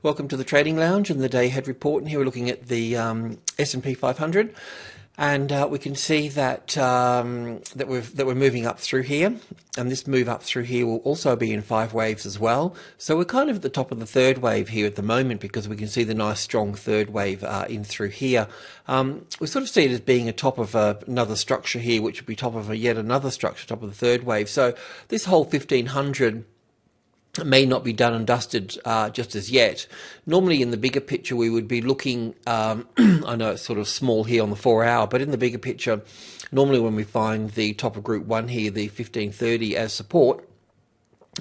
Welcome to the Trading Lounge and the day ahead report. And here we're looking at the S&P 500, and we can see that that we're moving up through here, and this move up through here will also be in 5 waves as well. So we're kind of at the top of the third wave here at the moment, because we can see the nice strong third wave in through here. We sort of see it as being a top of another structure here, which would be top of yet another structure, top of the third wave. So this whole 1500 may not be done and dusted just as yet. Normally in the bigger picture we would be looking, I know it's sort of small here on the 4 hour, but in the bigger picture, normally when we find the top of group 1 here, the 1530 as support,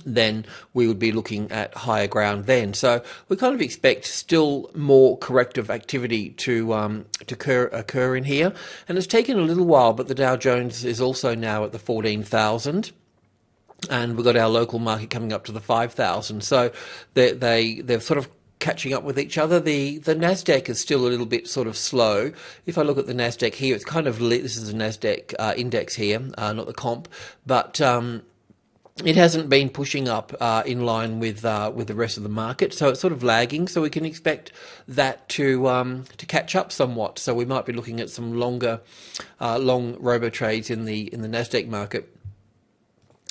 then we would be looking at higher ground then. So we kind of expect still more corrective activity to occur in here. And it's taken a little while, but the Dow Jones is also now at the 14,000. And we've got our local market coming up to the 5,000. So they're sort of catching up with each other. The Nasdaq is still a little bit sort of slow. If I look at the Nasdaq here, it's kind of lit. This is a Nasdaq index here, not the comp, but it hasn't been pushing up in line with the rest of the market, so it's sort of lagging. So we can expect that to catch up somewhat. So we might be looking at some long robo trades in the Nasdaq market.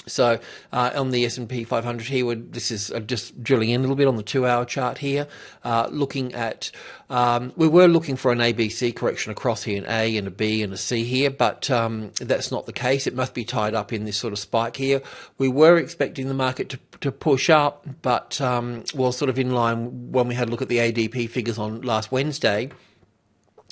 So on the S&P 500 here, this is just drilling in a little bit on the 2 hour chart here, looking at, we were looking for an ABC correction across here, an A and a B and a C here, but that's not the case. It must be tied up in this sort of spike here. We were expecting the market to push up, but well, sort of in line when we had a look at the ADP figures on last Wednesday.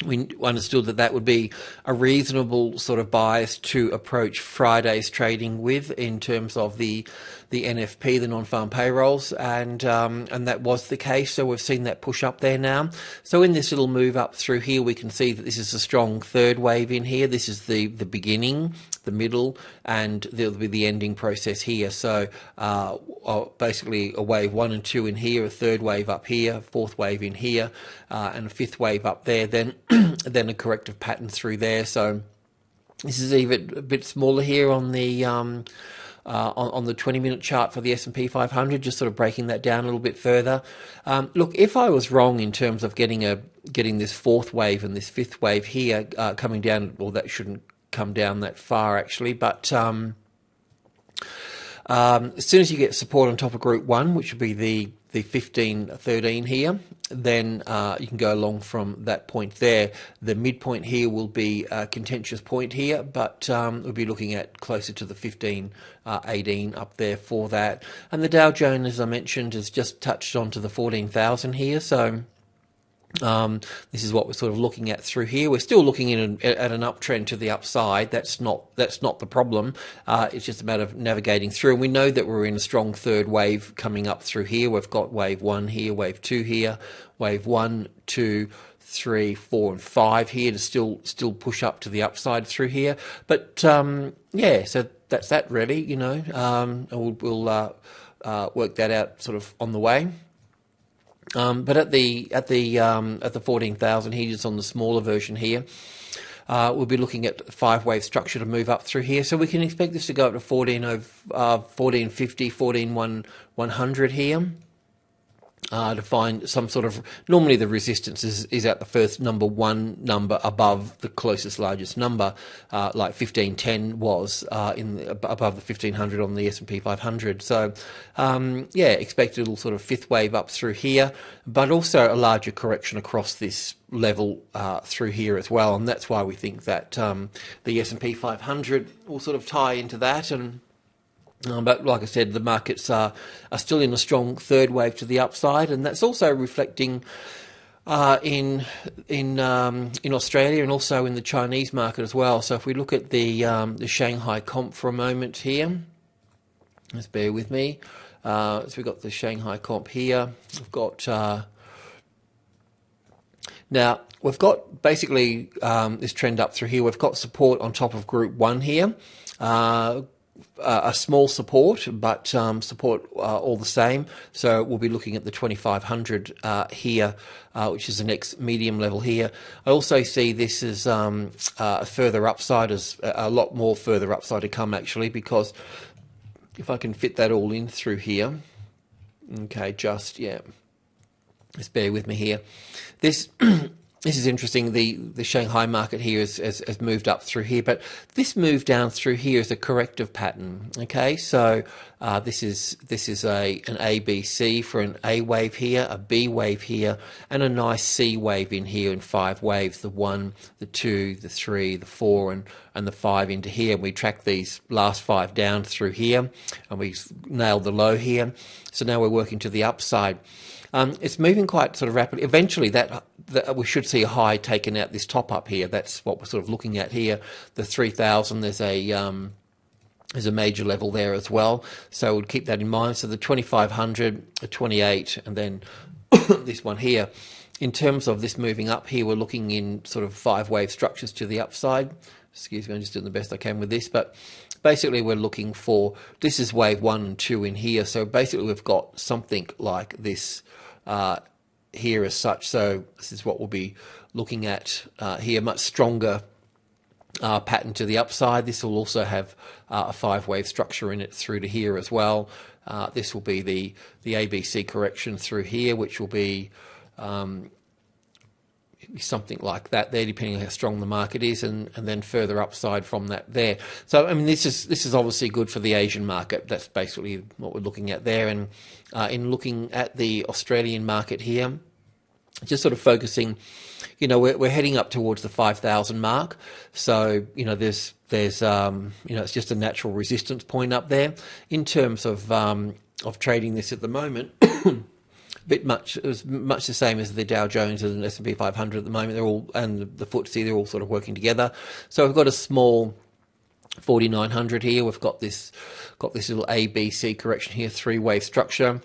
We understood that would be a reasonable sort of bias to approach Friday's trading with, in terms of the NFP, the non-farm payrolls, and that was the case. So we've seen that push up there now. So in this little move up through here, we can see that this is a strong third wave in here. This is the beginning, the middle, and there'll be the ending process here. So basically a wave 1 and 2 in here, a third wave up here, a fourth wave in here, and a fifth wave up there, then a corrective pattern through there. So this is even a bit smaller here on the 20-minute chart for the S&P 500, just sort of breaking that down a little bit further. Look, if I was wrong in terms of getting this fourth wave and this fifth wave here coming down, well, that shouldn't come down that far actually, but as soon as you get support on top of group 1, which would be the 1513 here, then you can go along from that point there. The midpoint here will be a contentious point here, but we'll be looking at closer to the 1518 up there for that. And the Dow Jones, as I mentioned, has just touched onto the 14,000 here, so this is what we're sort of looking at through here. We're still looking at an uptrend to the upside. That's not the problem. It's just a matter of navigating through. And we know that we're in a strong third wave coming up through here. We've got wave 1 here, wave 2 here, wave 1, 2, 3, 4, and 5 here to still push up to the upside through here. But yeah, so that's that really. You know, we'll work that out sort of on the way. But at the 14,000 here, just on the smaller version here, we'll be looking at 5-wave structure to move up through here. So we can expect this to go up to 1450, 100 here. To find some sort of, normally the resistance is at the first number above the closest largest number, like 1510 was above the 1500 on the S&P 500. So yeah, expect a little sort of fifth wave up through here, but also a larger correction across this level through here as well, and that's why we think that the S&P 500 will sort of tie into that. And but like I said, the markets are still in a strong third wave to the upside, and that's also reflecting in Australia and also in the Chinese market as well. So if we look at the Shanghai comp for a moment here, just bear with me. So we've got the Shanghai comp here. We've got now we've got basically this trend up through here. We've got support on top of group 1 here. A small support, but support all the same. So we'll be looking at the 2500 here, which is the next medium level here. I also see this as a further upside, as a lot more further upside to come actually, because if I can fit that all in through here, okay, just, yeah. Just bear with me here. This this is interesting. The Shanghai market here has moved up through here, but this move down through here is a corrective pattern. Okay, so this is an ABC for an A wave here, a B wave here, and a nice C wave in here in 5 waves: the 1, the 2, the 3, the 4, and the 5 into here. We track these last 5 down through here, and we nailed the low here. So now we're working to the upside. It's moving quite sort of rapidly. Eventually, that we should see a high taken out this top up here. That's what we're sort of looking at here. The 3,000. There's a major level there as well. So we'll keep that in mind. So the 2,500, the 28, and then this one here. In terms of this moving up here, we're looking in sort of 5 wave structures to the upside. Excuse me, I'm just doing the best I can with this, but basically we're looking for, this is wave 1 and 2 in here. So basically we've got something like this here as such. So this is what we'll be looking at here, much stronger pattern to the upside. This will also have a 5 wave structure in it through to here as well. This will be the ABC correction through here, which will be something like that there, depending on how strong the market is, and then further upside from that there. So I mean, this is obviously good for the Asian market. That's basically what we're looking at there. And in looking at the Australian market here, just sort of focusing, you know, we're heading up towards the 5,000 mark. So you know, there's you know, it's just a natural resistance point up there. In terms of trading this at the moment, it was much the same as the Dow Jones and S&P 500 at the moment. They're all, and the FTSE, they're all sort of working together. So we've got a small 4,900 here. We've got this little ABC correction here, 3 wave structure,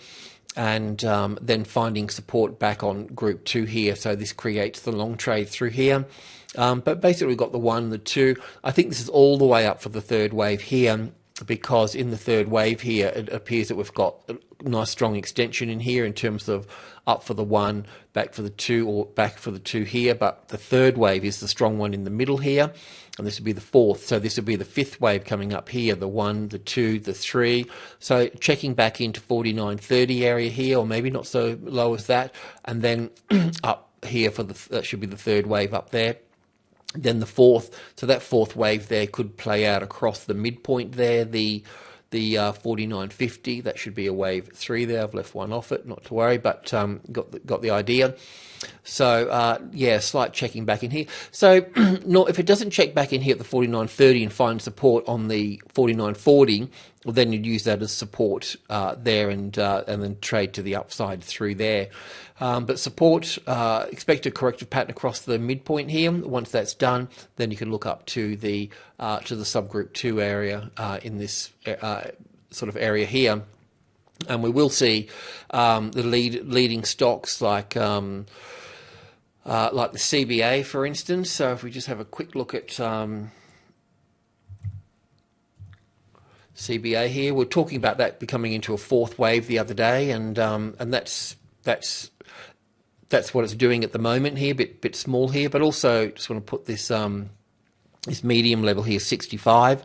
and then finding support back on group 2 here. So this creates the long trade through here. But basically we've got the 1, the 2. I think this is all the way up for the 3rd wave here, because in the 3rd wave here, it appears that we've got a nice strong extension in here in terms of up for the 1, back for the 2, or back for the 2 here. But the 3rd wave is the strong one in the middle here, and this would be the 4th. So this would be the 5th wave coming up here, the 1, the 2, the 3. So checking back into 49.30 area here, or maybe not so low as that, and then up here for that should be the 3rd wave up there. Then the 4th, so that 4th wave there could play out across the midpoint there, the 49.50. That should be a wave 3 there. I've left one off it, not to worry, but got the idea. So yeah, slight checking back in here. So no, if it doesn't check back in here at the 49.30 and find support on the 49.40, well, then you'd use that as support there, and then trade to the upside through there. But support, expect a corrective pattern across the midpoint here. Once that's done, then you can look up to the subgroup 2 area in this sort of area here, and we will see the leading stocks like the CBA, for instance. So if we just have a quick look at CBA here, we're talking about that becoming into a 4th wave the other day, and that's what it's doing at the moment here, bit small here, but also just want to put this this medium level here, 65.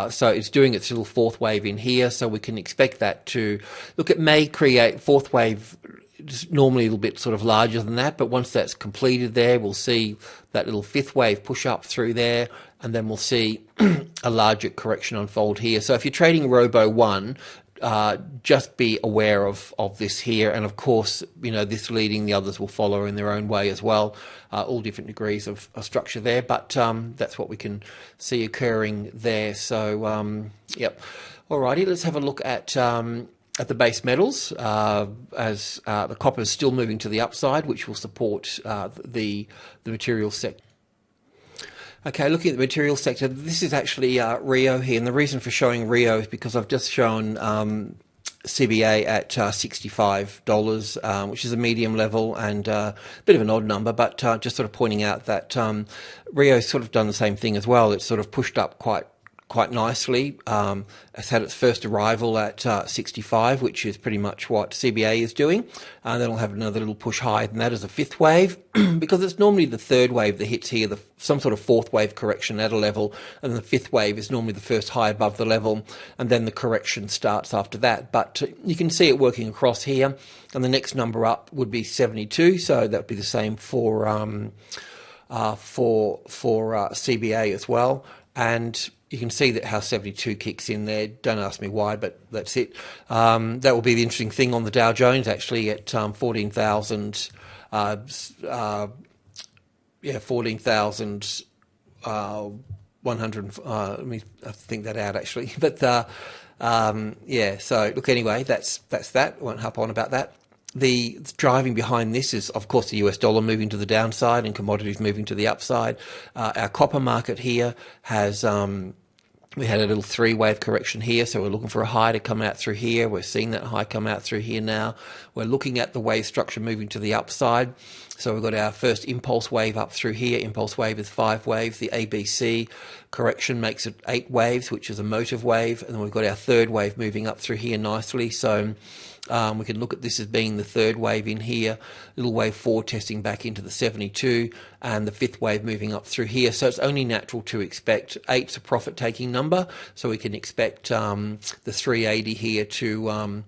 So it's doing its little 4th wave in here, so we can expect that to look. It may create 4th wave, just normally a little bit sort of larger than that, but once that's completed there, we'll see that little 5th wave push up through there, and then we'll see a larger correction unfold here. So if you're trading Robo 1, just be aware of this here, and of course, you know, this leading, the others will follow in their own way as well. All different degrees of structure there, but that's what we can see occurring there. So yep. Alrighty, let's have a look at the base metals, as the copper is still moving to the upside, which will support the material sector. Okay, looking at the material sector, this is actually Rio here, and the reason for showing Rio is because I've just shown CBA at $65, which is a medium level and a bit of an odd number, but just sort of pointing out that Rio's sort of done the same thing as well. It's sort of pushed up quite quite nicely. It's had its first arrival at 65, which is pretty much what CBA is doing. Then it'll have another little push higher than that as a fifth wave, because it's normally the third wave that hits here, some sort of fourth wave correction at a level, and the fifth wave is normally the first high above the level, and then the correction starts after that. But you can see it working across here, and the next number up would be 72, so that would be the same for CBA as well. And you can see that how 72 kicks in there. Don't ask me why, but that's it. That will be the interesting thing on the Dow Jones, actually, at 14,000. 14,100. Let me think that out, actually. But yeah. So look, anyway, that's that. I won't harp on about that. The driving behind this is, of course, the US dollar moving to the downside and commodities moving to the upside. Our copper market here has, we had a little three-wave correction here, so we're looking for a high to come out through here. We're seeing that high come out through here now. We're looking at the wave structure moving to the upside. So we've got our first impulse wave up through here. Impulse wave is 5 waves. The ABC correction makes it 8 waves, which is a motive wave. And then we've got our third wave moving up through here nicely. So we can look at this as being the third wave in here, little wave 4 testing back into the 72, and the fifth wave moving up through here. So it's only natural to expect 8's a profit-taking number, so we can expect the 380 here to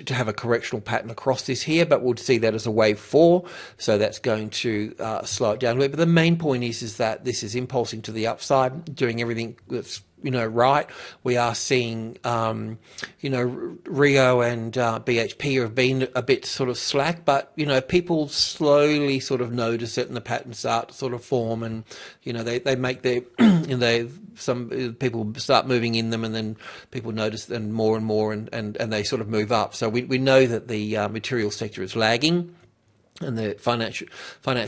have a correctional pattern across this here, but we'll see that as a wave 4, so that's going to slow it down a bit. But the main point is that this is impulsing to the upside, doing everything that's right. We are seeing, Rio and BHP have been a bit sort of slack, but, people slowly sort of notice it and the patterns start to sort of form, and, they make their, some people start moving in them, and then people notice them more and more, and they sort of move up. So we know that the material sector is lagging and the finance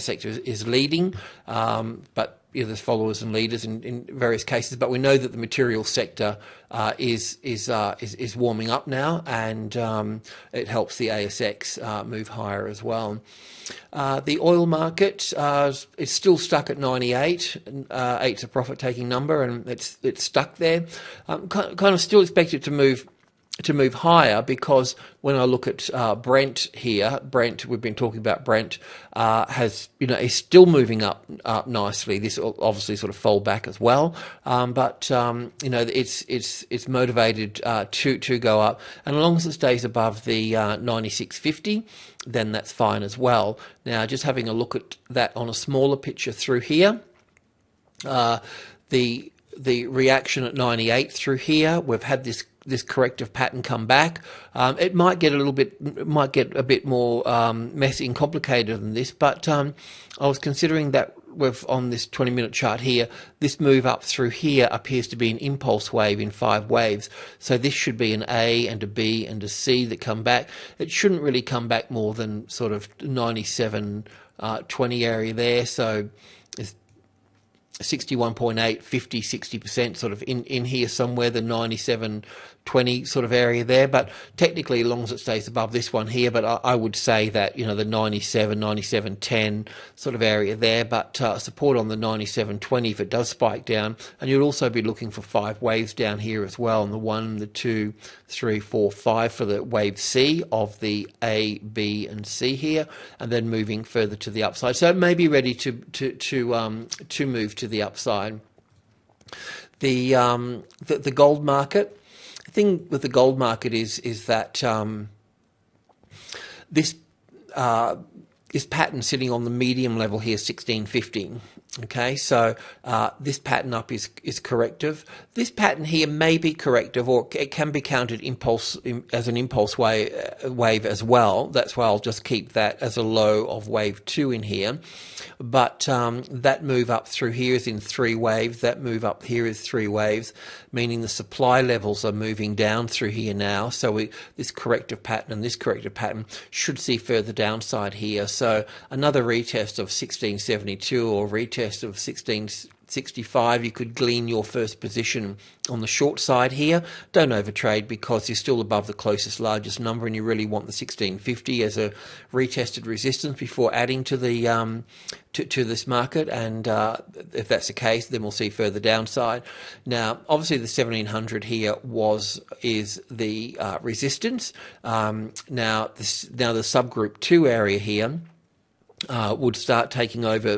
sector is leading, but there's followers and leaders in various cases, but we know that the material sector is warming up now, and it helps the ASX move higher as well. The oil market is still stuck at 98. 8's a profit-taking number, and it's stuck there. Kind of still expect it to move higher, because when I look at Brent here, we've been talking about Brent, is still moving up nicely. This will obviously sort of fall back as well, but it's motivated to go up, and as long as it stays above the 96.50, then that's fine as well. Now, just having a look at that on a smaller picture through here, the reaction at 98 through here, we've had this corrective pattern come back. It might get a bit more messy and complicated than this, but I was considering that on this 20-minute chart here, this move up through here appears to be an impulse wave in 5 waves. So this should be an A and a B and a C that come back. It shouldn't really come back more than sort of 97.20 area there. So it's 61.8, 50, 60% sort of in here somewhere, the 97.20 sort of area there. But technically, as long as it stays above this one here, but I would say that, the 97, 97.10 sort of area there, but support on the 97.20 if it does spike down. And you'll also be looking for 5 waves down here as well, and the 1, the 2, 3, 4, 5 for the wave C of the A, B, and C here, and then moving further to the upside. So it may be ready to move to the upside. The gold market. The thing with the gold market is that this pattern sitting on the medium level here, 16.15. Okay, so this pattern up is corrective. This pattern here may be corrective, or it can be counted as an impulse wave as well. That's why I'll just keep that as a low of wave 2 in here. But that move up through here is in 3 waves. That move up here is 3 waves, meaning the supply levels are moving down through here now. So this corrective pattern and this corrective pattern should see further downside here. So another retest of 1672 or retest of 16 65, you could glean your first position on the short side here. Don't overtrade because you're still above the closest largest number, and you really want the 1650 as a retested resistance before adding to the to this market. And if that's the case, then we'll see further downside. Now, obviously, the 1700 here is the resistance. Now the subgroup 2 area here would start taking over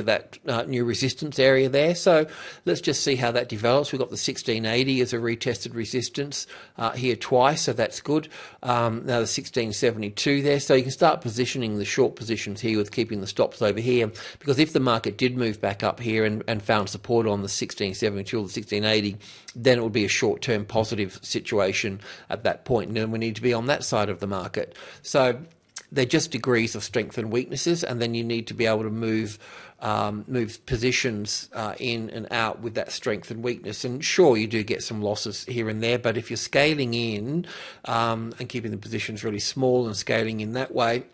that new resistance area there. So let's just see how that develops. We've got the 1680 as a retested resistance here twice, so that's good. Now the 1672 there, so you can start positioning the short positions here with keeping the stops over here, because if the market did move back up here and found support on the 1672 or the 1680, then it would be a short-term positive situation at that point, and then we need to be on that side of the market. So they're just degrees of strength and weaknesses, and then you need to be able to move positions in and out with that strength and weakness. And sure, you do get some losses here and there, but if you're scaling in and keeping the positions really small and scaling in that way,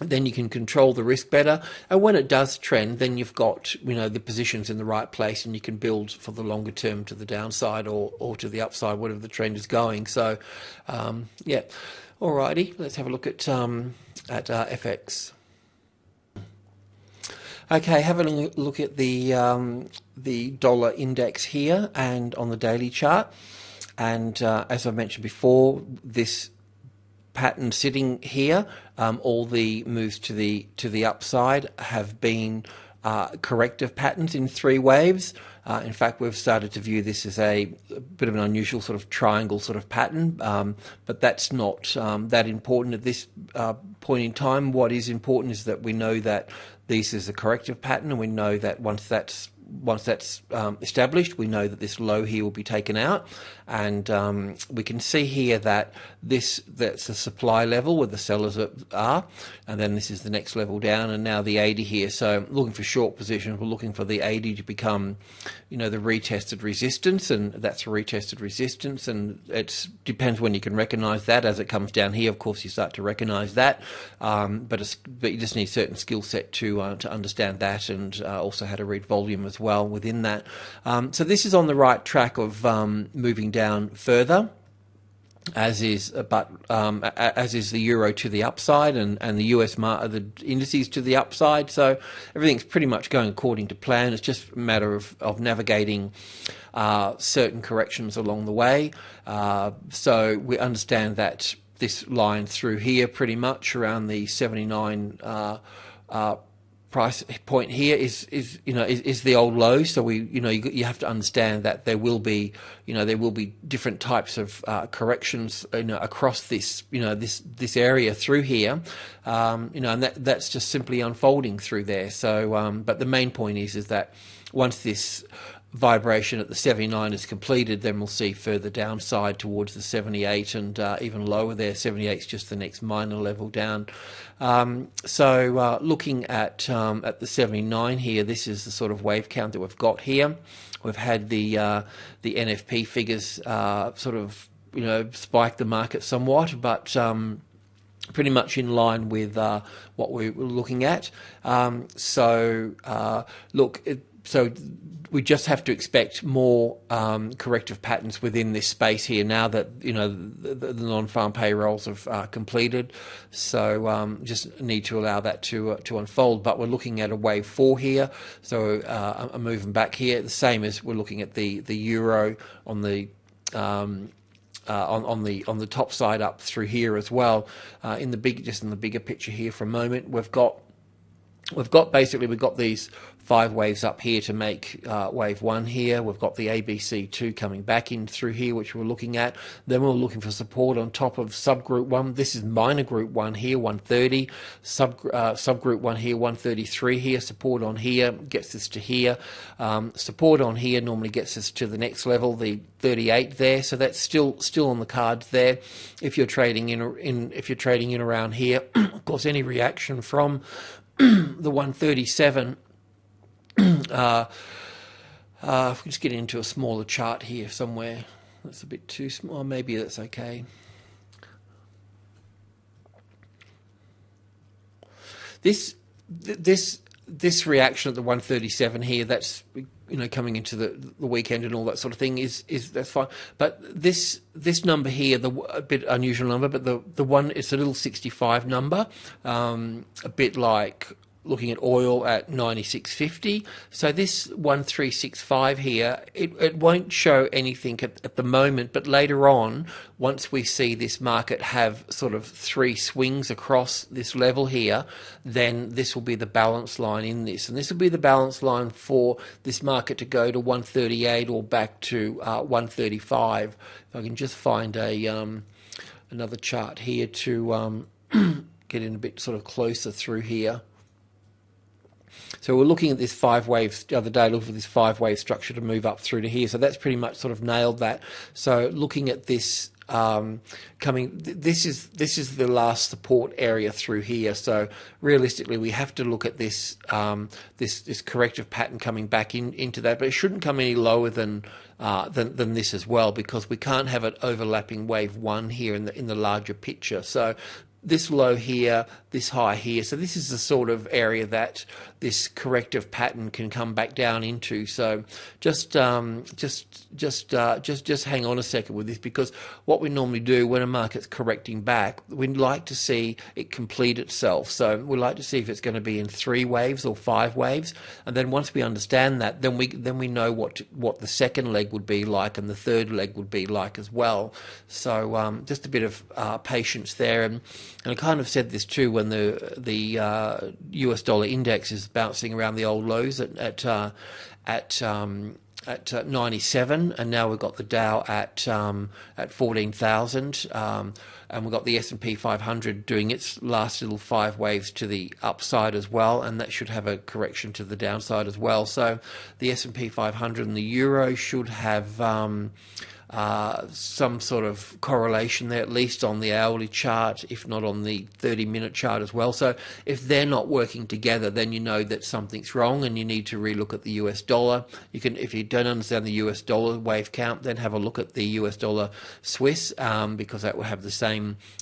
then you can control the risk better. And when it does trend, then you've got the positions in the right place, and you can build for the longer term to the downside or to the upside, whatever the trend is going. So yeah. Alrighty, let's have a look at FX. Okay, having a look at the dollar index here and on the daily chart. And as I mentioned before, this pattern sitting here, all the moves to the upside have been corrective patterns in 3 waves. In fact, we've started to view this as a bit of an unusual sort of triangle sort of pattern, but that's not that important at this point in time. What is important is that we know that this is a corrective pattern, and we know that once that's established, we know that this low here will be taken out, and we can see here that that's a supply level where the sellers are, and then this is the next level down, and now the 80 here. So looking for short positions, we're looking for the 80 to become the retested resistance, and that's a retested resistance, and it depends when you can recognize that. As it comes down here, of course, you start to recognize that, but you just need certain skill set to understand that, and also how to read volume as well within that. So this is on the right track of moving down further, as is the euro to the upside, and the US the indices to the upside. So everything's pretty much going according to plan. It's just a matter of navigating certain corrections along the way. So we understand that this line through here, pretty much around the 79 price point here is the old low. So you have to understand that there will be different types of corrections across this this area through here, and that's just simply unfolding through there. So but the main point is that once this vibration at the 79 is completed, then we'll see further downside towards the 78 and even lower there. 78 is just the next minor level down. So looking at the 79 here, this is the sort of wave count that we've got here. We've had the NFP figures sort of spike the market somewhat, but pretty much in line with what we were looking at. So we just have to expect more corrective patterns within this space here now that the non-farm payrolls have completed. So just need to allow that to unfold. But we're looking at a wave 4 here, so I'm moving back here. The same as we're looking at the euro on the on the top side up through here as well. In the bigger picture here for a moment, we've got these 5 waves up here to make wave 1 here. We've got the ABC2 coming back in through here, which we're looking at. Then we're looking for support on top of subgroup 1. This is minor group 1 here, 130. Subgroup 1 here, 133 here. Support on here gets us to here. Support on here normally gets us to the next level, the 38 there. So that's still on the cards there. If you're trading in around here, of course, any reaction from the 137. If we just get into a smaller chart here somewhere, that's a bit too small. Maybe that's okay. This reaction at the 137 here, that's coming into the weekend and all that sort of thing is that's fine. But this number here, a bit unusual number, but the one, it's a little 65 number, a bit like looking at oil at 96.50. So this 1365 here, it won't show anything at the moment, but later on, once we see this market have sort of 3 swings across this level here, then this will be the balance line in this. And this will be the balance line for this market to go to 138 or back to 135. If I can just find another chart here to get in a bit sort of closer through here. So we're looking at this 5 waves the other day, looking for this 5-wave structure to move up through to here. So that's pretty much sort of nailed that. So looking at this this is the last support area through here. So realistically, we have to look at this this corrective pattern coming back into that, but it shouldn't come any lower than this as well, because we can't have it overlapping wave 1 here in the larger picture. So this low here, this high here. So this is the sort of area that this corrective pattern can come back down into. So just hang on a second with this, because what we normally do when a market's correcting back, we'd like to see it complete itself. So we like to see if it's going to be in 3 waves or 5 waves, and then once we understand that, then we know what the second leg would be like and the third leg would be like as well. So just a bit of patience there, and I kind of said this too when the US dollar index is bouncing around the old lows at 97, and now we've got the Dow at 14,000, and we've got the S&P 500 doing its last little 5 waves to the upside as well, and that should have a correction to the downside as well. So the S&P 500 and the Euro should have some sort of correlation there, at least on the hourly chart, if not on the 30-minute chart as well. So if they're not working together, then you know that something's wrong and you need to relook at the US dollar. You can, if you don't understand the US dollar wave count, then have a look at the US dollar Swiss, because that will have the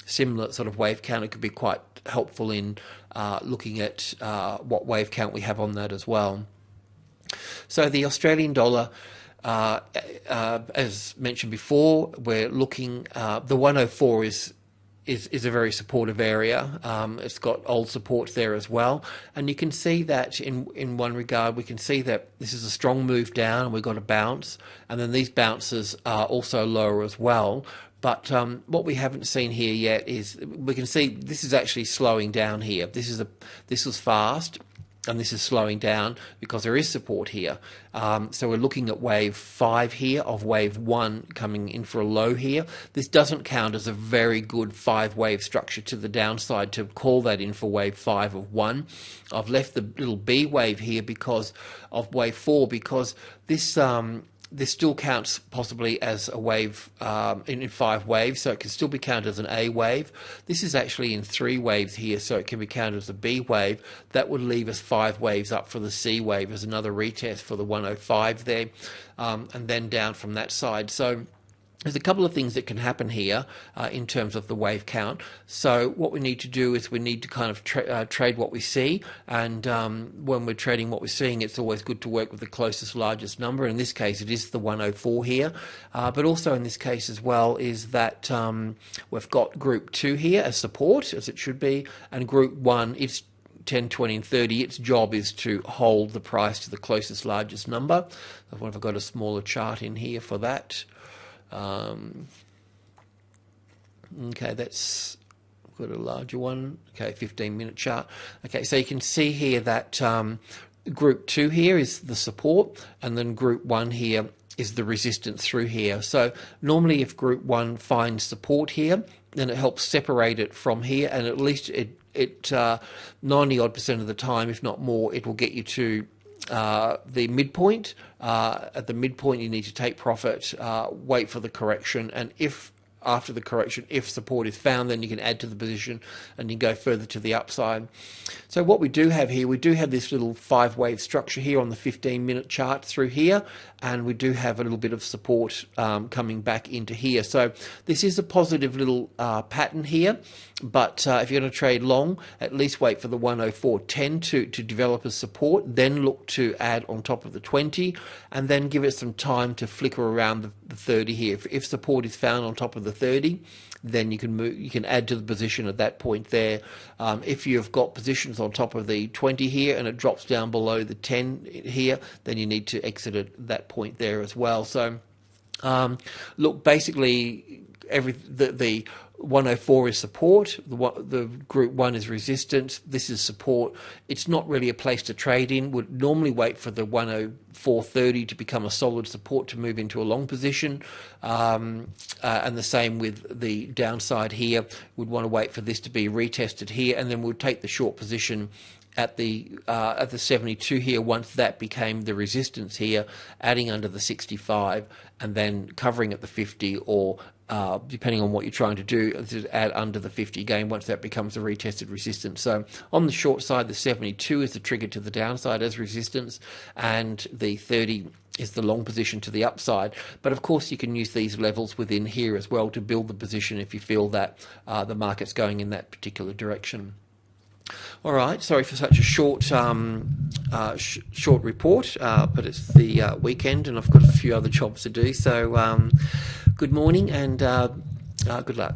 similar sort of wave count. It could be quite helpful in looking at what wave count we have on that as well. So the Australian dollar, as mentioned before, we're looking, the 104 is a very supportive area. It's got old support there as well, and you can see that in one regard, we can see that this is a strong move down and we've got a bounce, and then these bounces are also lower as well. But what we haven't seen here yet is we can see this is actually slowing down here. This was fast, and this is slowing down because there is support here. So we're looking at wave 5 here of wave 1 coming in for a low here. This doesn't count as a very good 5-wave structure to the downside to call that in for wave 5 of 1. I've left the little B wave here because of wave 4, because this still counts possibly as a wave in 5 waves, so it can still be counted as an A wave. This is actually in 3 waves here, so it can be counted as a B wave. That would leave us 5 waves up for the C wave as another retest for the 105 there, and then down from that side. So there's a couple of things that can happen here in terms of the wave count. So what we need to do is we need to kind of trade what we see, and when we're trading what we're seeing, it's always good to work with the closest, largest number. In this case, it is the 104 here, but also in this case as well is that we've got group 2 here as support, as it should be, and group 1, it's 10, 20, and 30. Its job is to hold the price to the closest, largest number. I wonder if I've got a smaller chart in here for that. Okay, that's got a larger one. Okay, 15-minute chart. Okay, so you can see here that group 2 here is the support, and then group 1 here is the resistance through here. So normally if group 1 finds support here, then it helps separate it from here, and at least it 90-odd% of the time, if not more, it will get you to the midpoint. At the midpoint, you need to take profit, wait for the correction, and if after the correction. If support is found, then you can add to the position and you go further to the upside. So what we do have here, we do have this little 5-wave structure here on the 15-minute chart through here, and we do have a little bit of support coming back into here. So this is a positive little pattern here, but if you're going to trade long, at least wait for the 104.10 to develop as support, then look to add on top of the 20, and then give it some time to flicker around the 30 here. If support is found on top of the 30, then you can move, you can add to the position at that point there. If you've got positions on top of the 20 here and it drops down below the 10 here, then you need to exit at that point there as well. So look, basically the 104 is support, the group 1 is resistance, this is support. It's not really a place to trade in. Would normally wait for the 104.30 to become a solid support to move into a long position, and the same with the downside here. Would want to wait for this to be retested here, and then we'll take the short position at the 72 here once that became the resistance here, adding under the 65 and then covering at the 50, or depending on what you're trying to do, add under the 50 again once that becomes a retested resistance. So on the short side, the 72 is the trigger to the downside as resistance, and the 30 is the long position to the upside. But of course you can use these levels within here as well to build the position if you feel that the market's going in that particular direction. All right, sorry for such a short short report, but it's the weekend and I've got a few other jobs to do. So good morning and good luck.